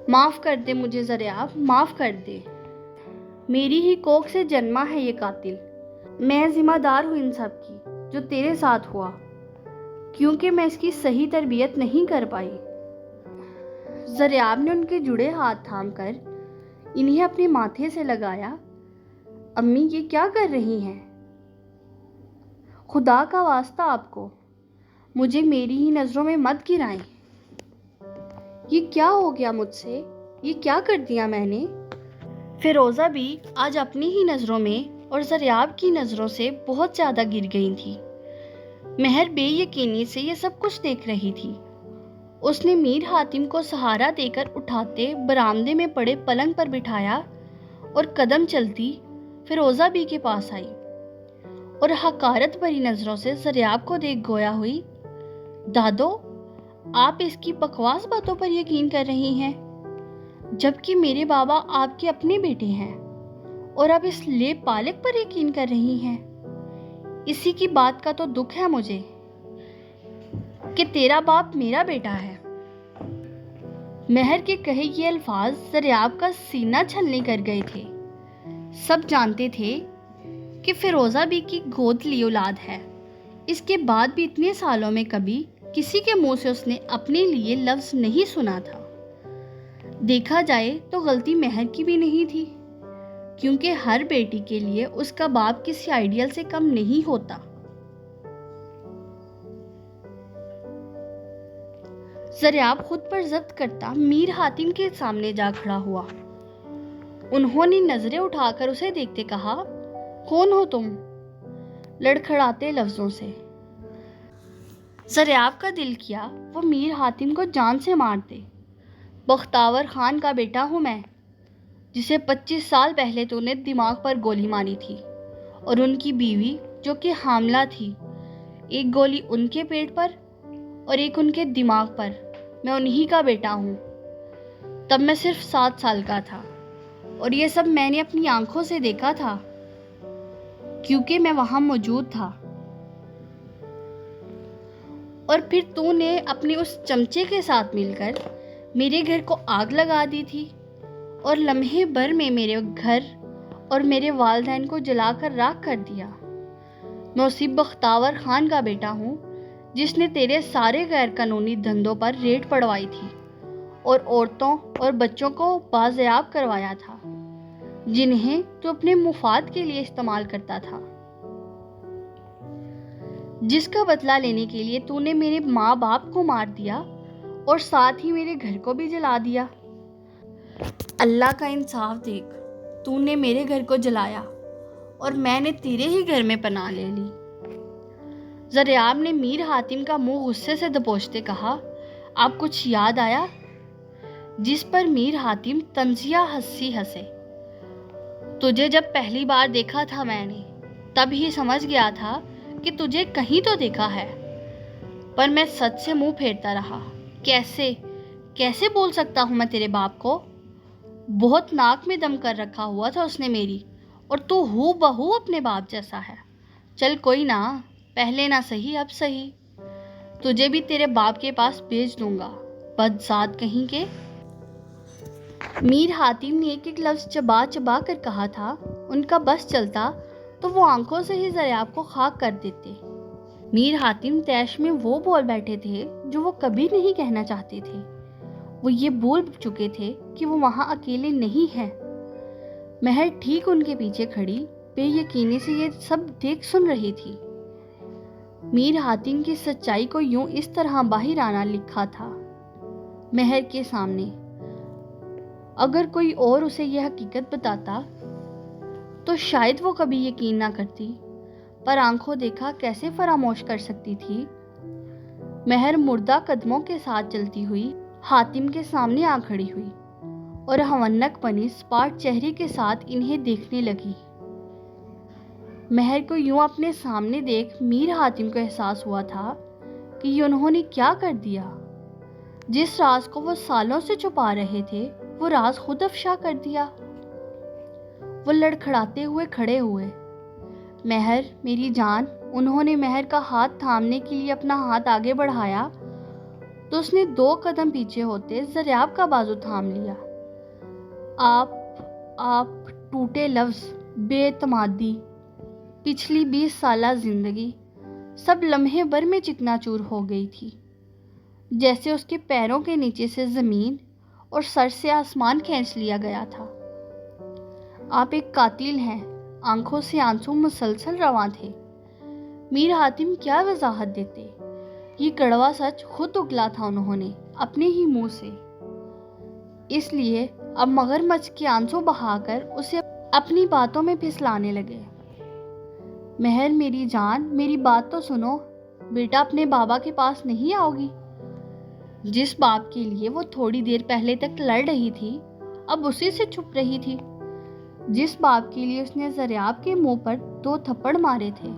معاف کر دے مجھے زریاب، معاف کر دے، میری ہی کوکھ سے جنما ہے یہ قاتل۔ میں ذمہ دار ہوں ان سب کی جو تیرے ساتھ ہوا، کیونکہ میں اس کی صحیح تربیت نہیں کر پائی۔ ज़रियाब ने उनके जुड़े हाथ थाम कर इन्हें अपने माथे से लगाया। अम्मी, ये क्या कर रही हैं? खुदा का वास्ता आपको, मुझे मेरी ही नज़रों में मत गिराएं। ये क्या हो गया मुझसे? ये क्या कर दिया मैंने? फिरोज़ा भी आज अपनी ही नज़रों में और ज़रियाब की नज़रों से बहुत ज़्यादा गिर गई थी। महर बेयकीनी से ये सब कुछ देख रही थी। उसने मीर हातिम को सहारा देकर उठाते बरामदे में पड़े पलंग पर बिठाया और कदम चलती फिरोज़ा बी के पास आई और हकारत भरी नज़रों से ज़रियाब को देख गोया हुई, दादो, आप इसकी बकवास बातों पर यकीन कर रही हैं, जबकि मेरे बाबा आपके अपने बेटे हैं और आप इस लेप पालक पर यकीन कर रही हैं। इसी की बात का तो दुख है मुझे कि तेरा बाप मेरा बेटा है। महर के कहे ये अल्फाज ज़रियाब का सीना छलनी कर गए थे। सब जानते थे कि फिरोज़ा बी की गोद ली औलाद है। इसके बाद भी इतने सालों में कभी किसी के मुंह से उसने अपने लिए लफ्ज़ नहीं सुना था। देखा जाए तो गलती महर की भी नहीं थी, क्योंकि हर बेटी के लिए उसका बाप किसी आइडियल से कम नहीं होता। ज़रियाब खुद पर जब्त करता मीर हातिम के सामने जा खड़ा हुआ। उन्होंने नजरें उठाकर उसे देखते कहा, कौन हो तुम? लड़खड़ाते लफ्जों से। ज़रियाब का दिल किया वो मीर हातिम को जान से मार दे। बख्तावर खान का बेटा हूँ मैं, जिसे 25 साल पहले तूने दिमाग पर गोली मारी थी, और उनकी बीवी जो कि हामला थी। एक गोली उनके पेट पर और एक उनके दिमाग पर। मैं उन्हीं का बेटा हूँ। तब मैं सिर्फ 7 साल का था और ये सब मैंने अपनी आंखों से देखा था, क्योंकि मैं वहां मौजूद था। और फिर तूने अपने उस चमचे के साथ मिलकर मेरे घर को आग लगा दी थी और लम्हे भर में मेरे घर और मेरे वालिदैन को जलाकर राख कर दिया। मैं उसी बख्तावर खान का बेटा हूँ जिसने तेरे सारे गैर कानूनी धंधों पर रेड पड़वाई थी और औरतों और बच्चों को बाज़याब करवाया था, जिन्हें तू अपने मुफाद के लिए इस्तेमाल करता था, जिसका बदला लेने के लिए तूने मेरे माँ बाप को मार दिया और साथ ही मेरे घर को भी जला दिया। अल्लाह का इंसाफ देख, तूने मेरे घर को जलाया और मैंने तेरे ही घर में पनाह ले ली। ज़रियाब ने मीर हातिम का मुंह गुस्से से दबोचते कहा, आप कुछ याद आया? जिस पर मीर हातिम तंजिया हंसी हंसे। तुझे जब पहली बार देखा था मैंने, तब ही समझ गया था कि तुझे कहीं तो देखा है, पर मैं सच से मुंह फेरता रहा। कैसे बोल सकता हूँ मैं तेरे बाप को? बहुत नाक में दम कर रखा हुआ था उसने मेरी, और तू हूबहू अपने बाप जैसा है। चल कोई ना, पहले ना सही अब सही, तुझे भी तेरे बाप के पास भेज दूंगा, बदजात कहीं के। मीर हातिम ने एक एक लफ्ज चबा चबा कर कहा था। उनका बस चलता तो वो आंखों से ही ज़रियाब को खाक कर देते। मीर हातिम तैश में वो बोल बैठे थे जो वो कभी नहीं कहना चाहते थे। वो ये भूल चुके थे कि वो वहाँ अकेले नहीं हैं। महर ठीक उनके पीछे खड़ी बेयकीनी से ये सब देख सुन रही थी। मीर हातिम की सच्चाई को यूं इस तरह बाहिर आना लिखा था महर के सामने। अगर कोई और उसे यह हकीकत बताता तो शायद वो कभी यकीन ना करती, पर आंखों देखा कैसे फरामोश कर सकती थी। महर मुर्दा कदमों के साथ चलती हुई हातिम के सामने आ खड़ी हुई और हवन्नक बनी सपाट चेहरे के साथ इन्हें देखने लगी। महर को यूं अपने सामने देख मीर हातिम को एहसास हुआ था कि ये उन्होंने क्या कर दिया। जिस राज को वो सालों से छुपा रहे थे, वो राज खुद अफशा कर दिया। वो लड़खड़ाते हुए खड़े हुए। महर, मेरी जान। उन्होंने महर का हाथ थामने के लिए अपना हाथ आगे बढ़ाया तो उसने 2 कदम पीछे होते ज़रियाब का बाजू थाम लिया। आप टूटे लफ्ज, बेतमादी, पिछली 20 साला जिंदगी सब लम्हे भर में चिकनाचूर हो गई थी। जैसे उसके पैरों के नीचे से ज़मीन اور سر سے آسمان کھینچ لیا گیا تھا۔ آپ ایک قاتل ہیں۔ آنکھوں سے آنسو مسلسل رواں تھے۔ میر حاتم کیا وضاحت دیتے؟ یہ کڑوا سچ خود اگلا تھا انہوں نے اپنے ہی منہ سے، اس لیے اب مگرمچھ کے آنسو بہا کر اسے اپنی باتوں میں پھسلانے لگے۔ مہر میری جان، میری بات تو سنو، بیٹا اپنے بابا کے پاس نہیں آؤ گی؟ جس باپ کے لیے وہ تھوڑی دیر پہلے تک لڑ رہی تھی، اب اسی سے چھپ رہی تھی۔ جس باپ کے لیے اس نے زریاب کے منہ پر 2 تھپڑ مارے تھے،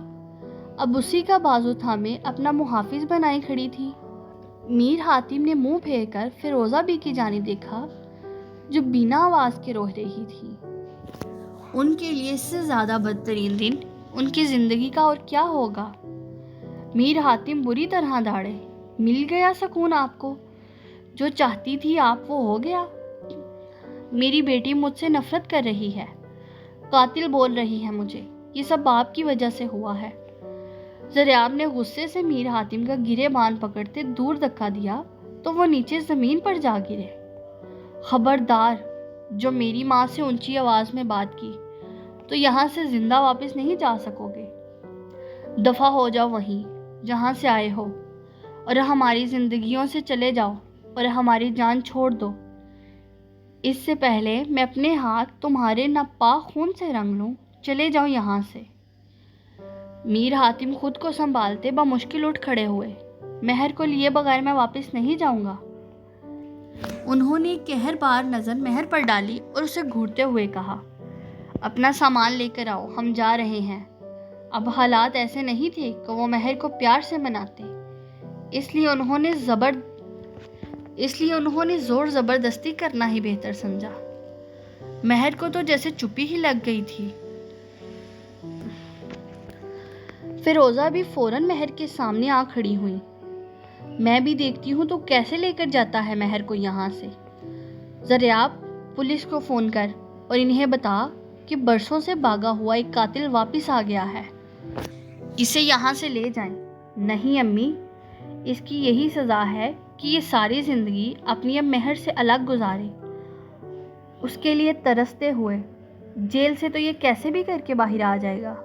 اب اسی کا بازو تھامے اپنا محافظ بنائی کھڑی تھی۔ میر حاتم نے منہ پھیر کر فیروزہ بی کی جانب دیکھا، جو بنا آواز کے رو رہی تھی۔ ان کے لیے اس سے زیادہ بدترین دن ان کی زندگی کا اور کیا ہوگا؟ میر حاتم بری طرح داڑے۔ مل گیا سکون آپ کو؟ جو چاہتی تھی آپ وہ ہو گیا؟ میری بیٹی مجھ سے نفرت کر رہی ہے، قاتل بول رہی ہے مجھے، یہ سب آپ کی وجہ سے ہوا ہے۔ زریاب نے غصے سے میر حاتم کا گریبان پکڑتے دور دھکا دیا تو وہ نیچے زمین پر جا گرے۔ خبردار، جو میری ماں سے اونچی آواز میں بات کی تو یہاں سے زندہ واپس نہیں جا سکو گے۔ دفع ہو جاؤ وہیں جہاں سے آئے ہو، اور ہماری زندگیوں سے چلے جاؤ اور ہماری جان چھوڑ دو، اس سے پہلے میں اپنے ہاتھ تمہارے ناپاک خون سے رنگ لوں۔ چلے جاؤ یہاں سے۔ میر حاتم خود کو سنبھالتے بمشکل اٹھ کھڑے ہوئے۔ مہر کو لیے بغیر میں واپس نہیں جاؤں گا۔ انہوں نے قہر بار نظر مہر پر ڈالی اور اسے گھورتے ہوئے کہا، اپنا سامان لے کر آؤ، ہم جا رہے ہیں۔ اب حالات ایسے نہیں تھے کہ وہ مہر کو پیار سے مناتے، اس لیے انہوں نے زور زبردستی کرنا ہی بہتر سمجھا۔ مہر کو تو جیسے چپی ہی لگ گئی تھی۔ فیروزہ بھی فوراً مہر کے سامنے آ کھڑی ہوئی۔ میں بھی دیکھتی ہوں تو کیسے لے کر جاتا ہے مہر کو یہاں سے۔ زریاب، پولیس کو فون کر اور انہیں بتا کہ برسوں سے بھاگا ہوا ایک قاتل واپس آ گیا ہے، اسے یہاں سے لے جائیں۔ نہیں امی، اس کی یہی سزا ہے کہ یہ ساری زندگی اپنی اب مہر سے الگ گزارے، اس کے لیے ترستے ہوئے۔ جیل سے تو یہ کیسے بھی کر کے باہر آ جائے گا۔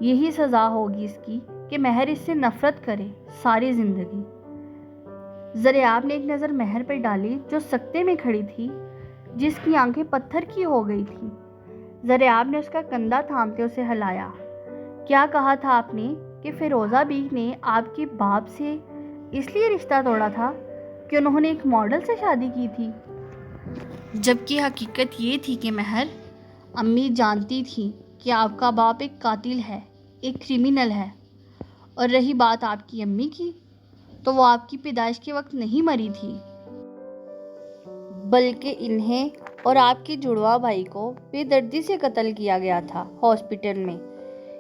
یہی سزا ہوگی اس کی کہ مہر اس سے نفرت کرے ساری زندگی۔ زریاب نے ایک نظر مہر پر ڈالی جو سکتے میں کھڑی تھی، جس کی آنکھیں پتھر کی ہو گئی تھیں۔ زریاب نے اس کا کندھا تھامتے اسے ہلایا۔ کیا کہا تھا آپ نے کہ فیروزہ بی نے آپ کے باپ سے اس لیے رشتہ توڑا تھا کہ انہوں نے ایک ماڈل سے شادی کی تھی؟ جبکہ حقیقت یہ تھی کہ مہر، امی جانتی تھی کہ آپ کا باپ ایک قاتل ہے، ایک کرمینل ہے۔ اور رہی بات آپ کی امی کی، تو وہ آپ کی پیدائش کے وقت نہیں مری تھی، بلکہ انہیں اور آپ کے جڑواں بھائی کو بے دردی سے قتل کیا گیا تھا ہاسپٹل میں۔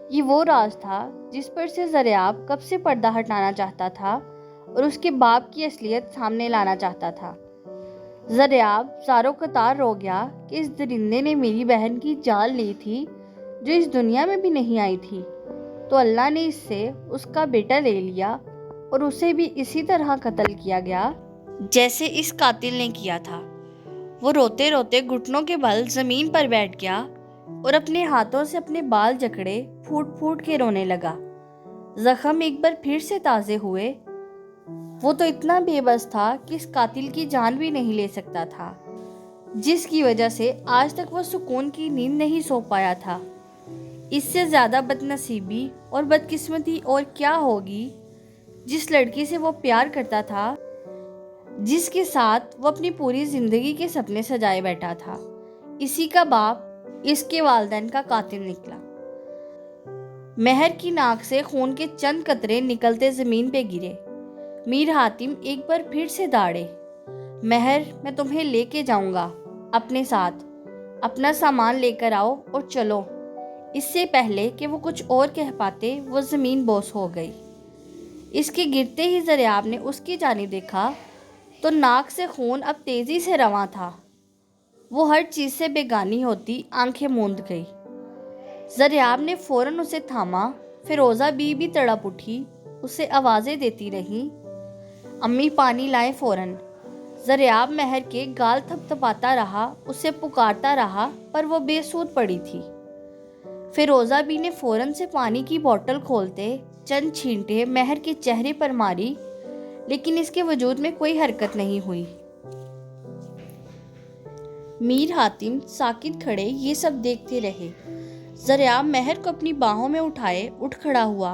یہ وہ راز تھا جس پر سے زریاب کب سے پردہ ہٹانا چاہتا تھا اور اس کے باپ کی اصلیت سامنے لانا چاہتا تھا۔ زریاب زاروں قطار رو گیا کہ اس درندے نے میری بہن کی جان لی تھی جو اس دنیا میں بھی نہیں آئی تھی، تو اللہ نے اس سے اس کا بیٹا لے لیا اور اسے بھی اسی طرح قتل کیا گیا جیسے اس قاتل نے کیا تھا۔ وہ روتے روتے گھٹنوں کے بل زمین پر بیٹھ گیا اور اپنے ہاتھوں سے اپنے بال جکڑے پھوٹ پھوٹ کے رونے لگا۔ زخم ایک بار پھر سے تازے ہوئے۔ وہ تو اتنا بے بس تھا کہ اس قاتل کی جان بھی نہیں لے سکتا تھا، جس کی وجہ سے آج تک وہ سکون کی نیند نہیں سو پایا تھا۔ اس سے زیادہ بد نصیبی اور بدقسمتی اور کیا ہوگی؟ جس لڑکی سے وہ پیار کرتا تھا، جس کے ساتھ وہ اپنی پوری زندگی کے سپنے سجائے بیٹھا تھا، اسی کا باپ اس کے والدین کا قاتل نکلا۔ مہر کی ناک سے خون کے چند قطرے نکلتے زمین پہ گرے۔ میر حاتم ایک بار پھر سے داڑے۔ مہر، میں تمہیں لے کے جاؤں گا اپنے ساتھ، اپنا سامان لے کر آؤ اور چلو۔ اس سے پہلے کہ وہ کچھ اور کہہ پاتے، وہ زمین بوس ہو گئی۔ اس کے گرتے ہی زریاب نے اس کی جانب دیکھا تو ناک سے خون اب تیزی سے رواں تھا۔ وہ ہر چیز سے بیگانی ہوتی آنکھیں موند گئی۔ زریاب نے فوراً اسے تھاما۔ فیروزہ بی بھی تڑپ اٹھی، اسے آوازیں دیتی رہی، امی پانی لائیں فوراً۔ ज़रियाब महर के गाल थपथपाता रहा, उसे पुकारता रहा, पर वो बेसूद पड़ी थी। फिरोज़ा बी ने फ़ौरन से पानी की बोतल खोलते चंद छींटे महर के चेहरे पर मारी, लेकिन इसके वजूद में कोई हरकत नहीं हुई। मीर हातिम साकित खड़े ये सब देखते रहे। ज़रियाब महर को अपनी बाहों में उठाए उठ खड़ा हुआ।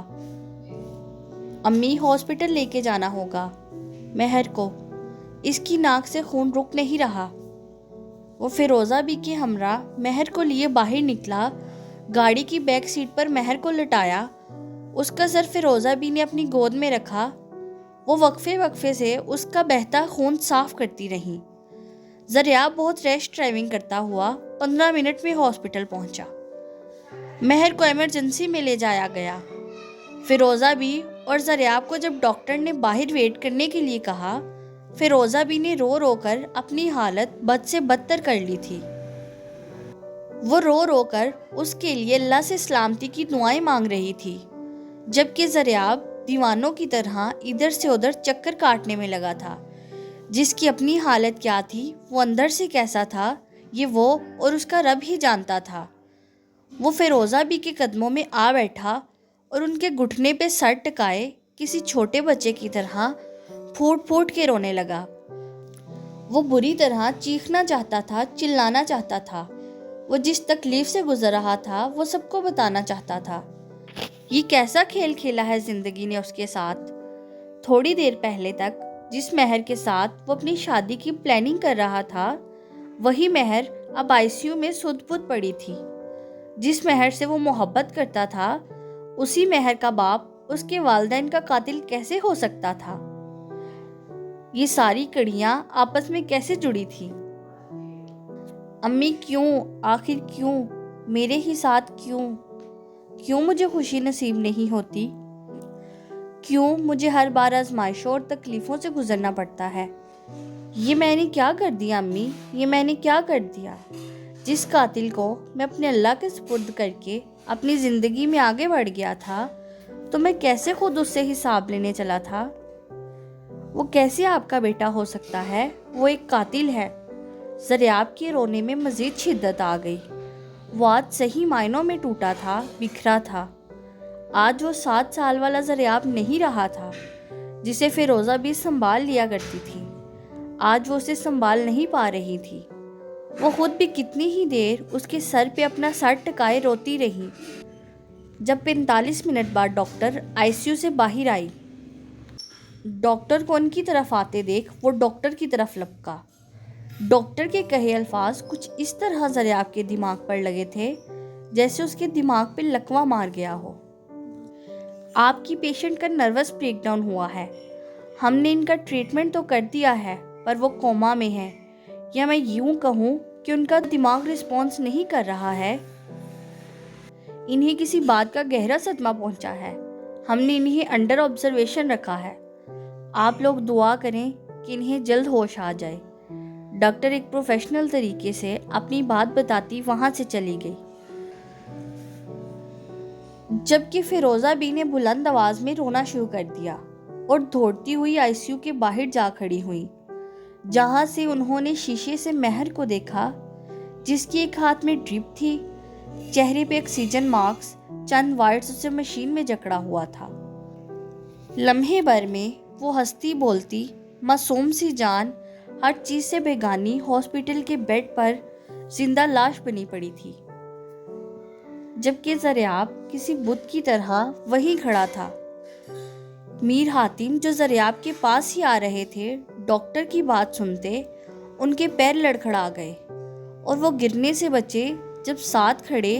अम्मी, हॉस्पिटल लेके जाना होगा महर को, इसकी नाक से खून रुक नहीं रहा। वो फिरोज़ा बी के हमरा महर को लिए बाहर निकला, गाड़ी की बैक सीट पर महर को लटाया, उसका सर फिरोज़ा बी ने अपनी गोद में रखा। वो वक्फे वक्फे से उसका बहता खून साफ करती रही। ज़रियाब बहुत रैश ड्राइविंग करता हुआ 15 मिनट में हॉस्पिटल पहुंचा। महर को इमरजेंसी में ले जाया गया। फिरोज़ा बी और ज़रियाब को जब डॉक्टर ने बाहर वेट करने के लिए कहा, फिरोज़ा बी ने रो रो कर अपनी हालत बद से बदतर कर ली थी। वो रो रो कर उसके लिए अल्लाह से सलामती की दुआएं मांग रही थी, जबकि ज़रियाब दीवानों की तरह इधर से उधर चक्कर काटने में लगा था। जिसकी अपनी हालत क्या थी, वो अंदर से कैसा था, ये वो और उसका रब ही जानता था। वो फिरोज़ा बी के कदमों में आ बैठा और उनके घुटने पे सर टिकाए किसी छोटे बच्चे की तरह फूट फूट के रोने लगा। वो बुरी तरह चीखना चाहता था, चिल्लाना चाहता था। वो जिस तकलीफ से गुजर रहा था वो सबको बताना चाहता था। ये कैसा खेल खेला है ज़िंदगी ने उसके साथ। थोड़ी देर पहले तक जिस महर के साथ वो अपनी शादी की प्लानिंग कर रहा था, वही महर अब आईसीयू में सुध-बुध पड़ी थी। जिस महर से वो मोहब्बत करता था, उसी महर का बाप उसके वालिदैन का कातिल कैसे हो सकता था। ये सारी कड़ियाँ आपस में कैसे जुड़ी थी। अम्मी, क्यों, आखिर क्यों मेरे ही साथ, क्यों मुझे खुशी नसीब नहीं होती, क्यों मुझे हर बार आजमाइशों और तकलीफ़ों से गुजरना पड़ता है। ये मैंने क्या कर दिया अम्मी, ये मैंने क्या कर दिया। जिस कातिल को मैं अपने अल्लाह के सुपुर्द करके अपनी ज़िंदगी में आगे बढ़ गया था, तो मैं कैसे खुद उससे हिसाब लेने चला था। वो कैसे आपका बेटा हो सकता है, वो एक कातिल है। ज़रियाब के रोने में मज़ीद शिद्दत आ गई। वो आज सही मायनों में टूटा था, बिखरा था। आज वो 7 साल वाला ज़रियाब नहीं रहा था, जिसे फिरोज़ा भी संभाल लिया करती थी। आज वो उसे संभाल नहीं पा रही थी। वो खुद भी कितनी ही देर उसके सर पे अपना सर टिकाए रोती रही। जब 45 मिनट बाद डॉक्टर आईसीयू से बाहर आई, डॉक्टर को उनकी तरफ आते देख वो डॉक्टर की तरफ लपका। डॉक्टर के कहे अल्फाज कुछ इस तरह ज़रियाब के दिमाग पर लगे थे जैसे उसके दिमाग पे लकवा मार गया हो। आपकी पेशेंट का नर्वस ब्रेकडाउन हुआ है। हमने इनका ट्रीटमेंट तो कर दिया है, पर वो कोमा में है, या मैं यूं कहूँ कि उनका दिमाग रिस्पॉन्स नहीं कर रहा है। इन्हें किसी बात का गहरा सदमा पहुंचा है। हमने इन्हें अंडर ऑब्जर्वेशन रखा है। आप लोग दुआ करें कि इन्हें जल्द होश आ जाए। डॉक्टर एक प्रोफेशनल तरीके से अपनी बात बताती वहां से चली गई, जबकि फिरोज़ा बी ने बुलंद आवाज में रोना शुरू कर दिया और दौड़ती हुई आईसीयू के बाहर जा खड़ी हुई, जहां से उन्होंने शीशे से महर को देखा, जिसकी एक हाथ में ड्रिप थी, चेहरे पे ऑक्सीजन मास्क, चंद वाइट्स उसे मशीन में जकड़ा हुआ था। लम्हे भर में वो हंसती बोलती मासूम सी जान हर चीज से बेगानी हॉस्पिटल के बेड पर जिंदा लाश बनी पड़ी थी, जबकि ज़रियाब किसी बुत की तरह वहीं खड़ा था। मीर हातिम जो ज़रियाब के पास ही आ रहे थे, डॉक्टर की बात सुनते उनके पैर लड़खड़ा गए और वो गिरने से बचे जब साथ खड़े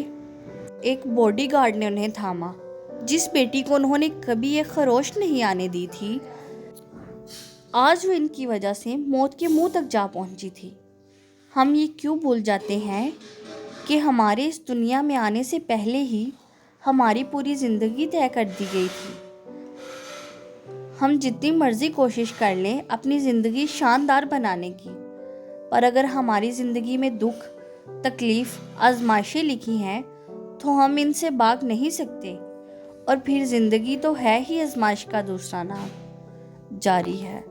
एक बॉडीगार्ड ने उन्हें थामा। जिस बेटी को उन्होंने कभी एक खरोश नहीं आने दी थी, आज वो इनकी वजह से मौत के मुंह तक जा पहुंची थी। हम ये क्यों भूल जाते हैं कि हमारे इस दुनिया में आने से पहले ही हमारी पूरी ज़िंदगी तय कर दी गई थी। हम जितनी मर्ज़ी कोशिश कर लें अपनी ज़िंदगी शानदार बनाने की, पर अगर हमारी ज़िंदगी में दुख, तकलीफ़, आजमाइशें लिखी हैं तो हम इनसे भाग नहीं सकते, और फिर ज़िंदगी तो है ही आजमाइश का दूसरा नाम, जारी है।